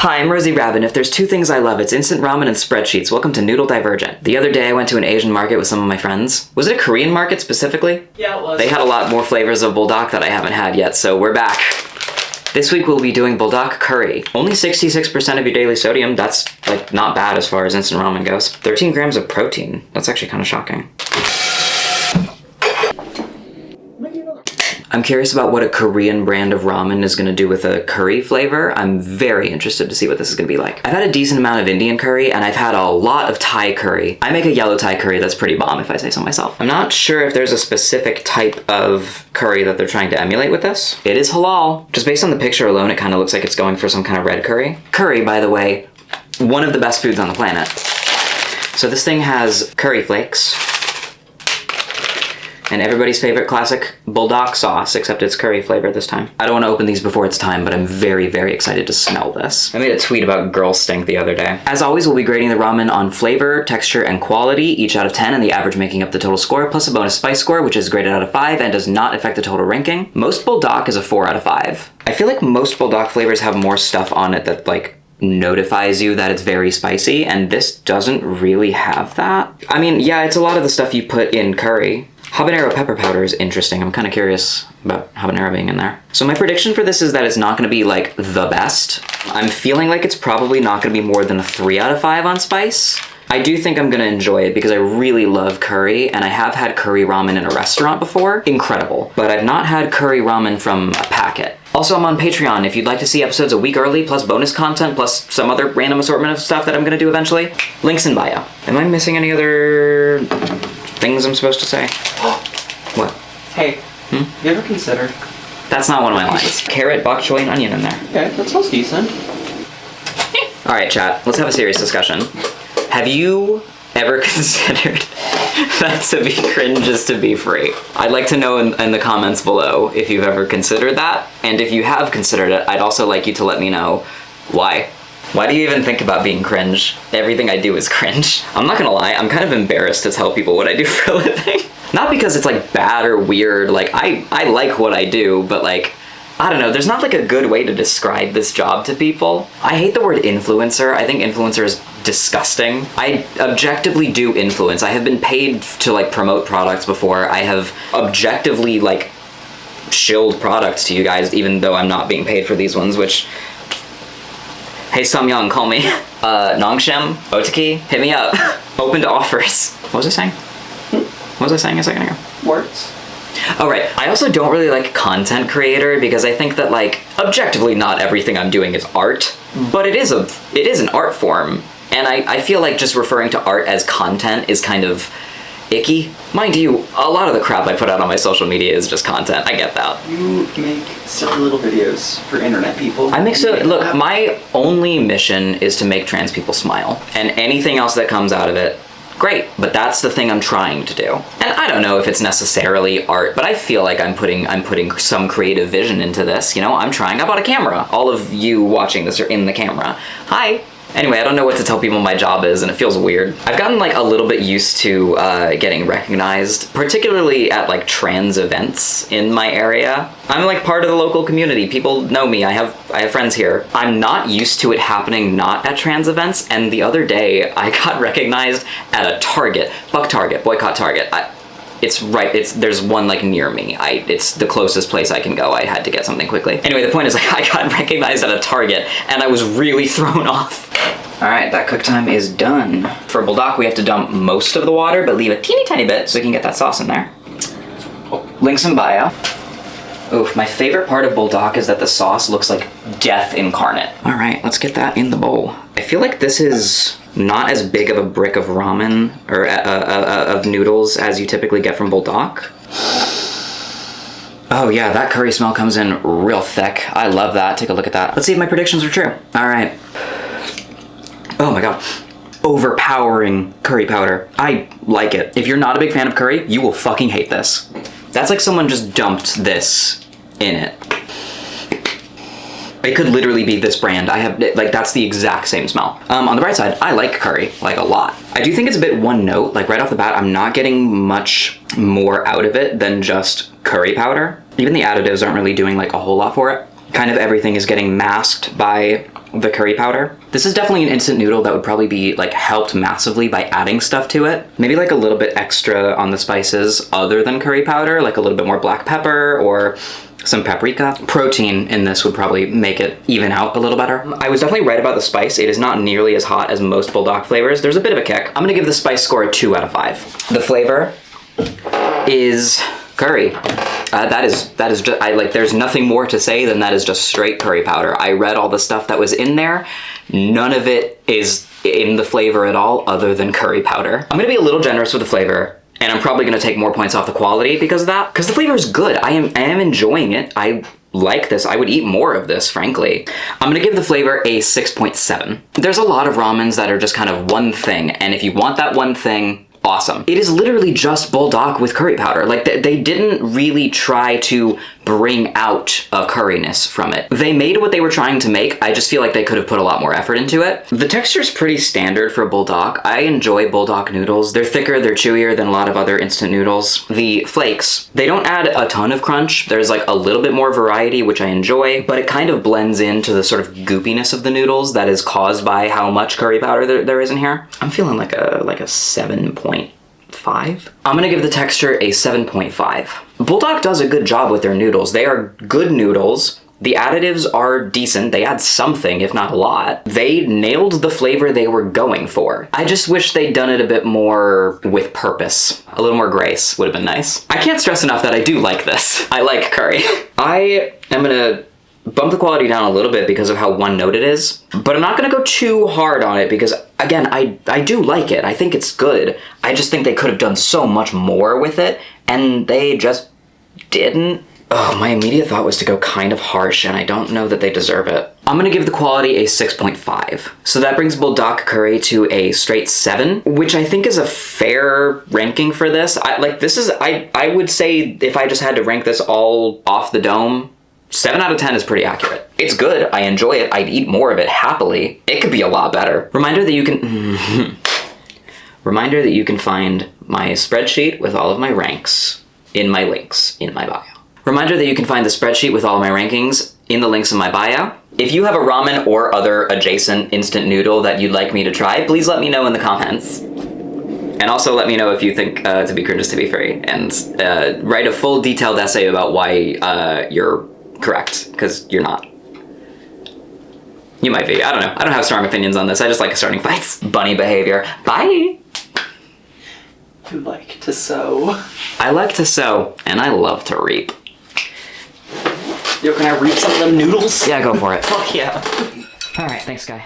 Hi, I'm rozirabbit. If there's two things I love, it's instant ramen and spreadsheets. Welcome to Noodledivergent. The other day I went to an Asian market with some of my friends. Was it a Korean market specifically? Yeah, it was. They had a lot more flavors of Buldak that I haven't had yet, so we're back. This week we'll be doing Buldak curry. Only 66% of your daily sodium. That's like not bad as far as instant ramen goes. 13 grams of protein. That's actually kind of shocking. I'm curious about what a Korean brand of ramen is going to do with a curry flavor. I'm very interested to see what this is going to be like. I've had a decent amount of Indian curry, and I've had a lot of Thai curry. I make a yellow Thai curry that's pretty bomb, if I say so myself. I'm not sure if there's a specific type of curry that they're trying to emulate with this. It is halal. Just based on the picture alone, it kind of looks like it's going for some kind of red curry. Curry, by the way, one of the best foods on the planet. So this thing has curry flakes, and everybody's favorite classic Buldak sauce, except it's curry flavored this time. I don't want to open these before it's time, but I'm very, very excited to smell this. I made a tweet about girl stink the other day. As always, we'll be grading the ramen on flavor, texture, and quality, each out of 10, and the average making up the total score, plus a bonus spice score, which is graded out of 5 and does not affect the total ranking. Most Buldak is a 4 out of 5. I feel like most Buldak flavors have more stuff on it that, like, notifies you that it's very spicy, and this doesn't really have that. I mean, yeah, it's a lot of the stuff you put in curry. Habanero pepper powder is interesting. I'm kind of curious about habanero being in there. So my prediction for this is that it's not going to be like the best. I'm feeling like it's probably not going to be more than a 3 out of 5 on spice. I do think I'm going to enjoy it because I really love curry, and I have had curry ramen in a restaurant before. Incredible. But I've not had curry ramen from a packet. Also, I'm on Patreon if you'd like to see episodes a week early, plus bonus content, plus some other random assortment of stuff that I'm going to do eventually. Links in bio. Am I missing any other things I'm supposed to say? What? Hey, you ever considered? That's not one of my lines. Carrot, bok choy, and onion in there. Okay, that sounds decent. Alright, chat, let's have a serious discussion. Have you ever considered that to be cringe is to be free? I'd like to know in the comments below if you've ever considered that, and if you have considered it, I'd also like you to let me know why. Why do you even think about being cringe? Everything I do is cringe. I'm not gonna lie, I'm kind of embarrassed to tell people what I do for a living. Not because it's like bad or weird, like I like what I do, but like, I don't know, there's not like a good way to describe this job to people. I hate the word influencer. I think influencer is disgusting. I objectively do influence. I have been paid to like promote products before. I have objectively like shilled products to you guys, even though I'm not being paid for these ones, which, hey Samyang, call me. Nongshim, Otaki, hit me up. Open to offers. What was I saying? What was I saying a second ago? Words. Oh, right. I also don't really like content creator because I think that, like, objectively not everything I'm doing is art, but it is an art form. And I feel like just referring to art as content is kind of icky. Mind you, a lot of the crap I put out on my social media is just content. I get that. You make silly little videos for internet people. Look, my only mission is to make trans people smile, and anything else that comes out of it, great, but that's the thing I'm trying to do. And I don't know if it's necessarily art, but I feel like I'm putting some creative vision into this. You know, I bought a camera. All of you watching this are in the camera. Hi. Anyway, I don't know what to tell people my job is, and it feels weird. I've gotten like a little bit used to getting recognized, particularly at like trans events in my area. I'm like part of the local community. People know me. I have friends here. I'm not used to it happening not at trans events, and the other day I got recognized at a Target. Fuck Target, boycott Target. There's one like near me. It's the closest place I can go. I had to get something quickly. Anyway, the point is like I got recognized at a Target and I was really thrown off. All right, that cook time is done. For Buldak, we have to dump most of the water, but leave a teeny tiny bit so we can get that sauce in there. Links in bio. Oof, my favorite part of Buldak is that the sauce looks like death incarnate. All right, let's get that in the bowl. I feel like this is not as big of a brick of ramen or of noodles as you typically get from Buldak. Oh yeah, that curry smell comes in real thick. I love that. Take a look at that. Let's see if my predictions are true. All right. Oh my god. Overpowering curry powder. I like it. If you're not a big fan of curry, you will fucking hate this. That's like someone just dumped this in it. It could literally be this brand. That's the exact same smell. On the bright side, I like curry, like a lot. I do think it's a bit one note, like right off the bat, I'm not getting much more out of it than just curry powder. Even the additives aren't really doing like a whole lot for it. kind of everything is getting masked by the curry powder. This is definitely an instant noodle that would probably be like helped massively by adding stuff to it. Maybe like a little bit extra on the spices other than curry powder, like a little bit more black pepper or some paprika. Protein in this would probably make it even out a little better. I was definitely right about the spice. It is not nearly as hot as most Buldak flavors. There's a bit of a kick. I'm gonna give the spice score a 2 out of 5. The flavor is curry. That is just, there's nothing more to say than that is just straight curry powder. I read all the stuff that was in there. None of it is in the flavor at all other than curry powder. I'm gonna be a little generous with the flavor, and I'm probably gonna take more points off the quality because of that, because the flavor is good. I am enjoying it. I like this. I would eat more of this, frankly. I'm gonna give the flavor a 6.7. There's a lot of ramens that are just kind of one thing, and if you want that one thing, awesome. It is literally just Buldak with curry powder. Like, they didn't really try to bring out a curryness from it. They made what they were trying to make. I just feel like they could have put a lot more effort into it. The texture is pretty standard for Buldak. I enjoy Buldak noodles. They're thicker, they're chewier than a lot of other instant noodles. The flakes, they don't add a ton of crunch. There's like a little bit more variety, which I enjoy, but it kind of blends into the sort of goopiness of the noodles that is caused by how much curry powder there is in here. I'm feeling like a 7.5. I'm gonna give the texture a 7.5. Buldak does a good job with their noodles. They are good noodles. The additives are decent. They add something, if not a lot. They nailed the flavor they were going for. I just wish they'd done it a bit more with purpose. A little more grace would have been nice. I can't stress enough that I do like this. I like curry. I am gonna bump the quality down a little bit because of how one note it is, but I'm not gonna go too hard on it because, again, I do like it. I think it's good. I just think they could have done so much more with it, and they just didn't. Oh, my immediate thought was to go kind of harsh, and I don't know that they deserve it. I'm gonna give the quality a 6.5. So that brings Buldak curry to a straight 7, which I think is a fair ranking for this. I would say if I just had to rank this all off the dome, 7 out of 10 is pretty accurate. It's good, I enjoy it, I'd eat more of it happily. It could be a lot better. Reminder that you can find my spreadsheet with all of my ranks in my links in my bio. Reminder that you can find the spreadsheet with all of my rankings in the links in my bio. If you have a ramen or other adjacent instant noodle that you'd like me to try, please let me know in the comments. And also let me know if you think To Be Cringe is to be free, and write a full detailed essay about why you're correct, because you're not. You might be, I don't know. I don't have strong opinions on this. I just like starting fights. Bunny behavior. Bye! You like to sew. I like to sew, and I love to reap. Yo, can I reap some of them noodles? Yeah, go for it. Fuck yeah. Alright, thanks, guy.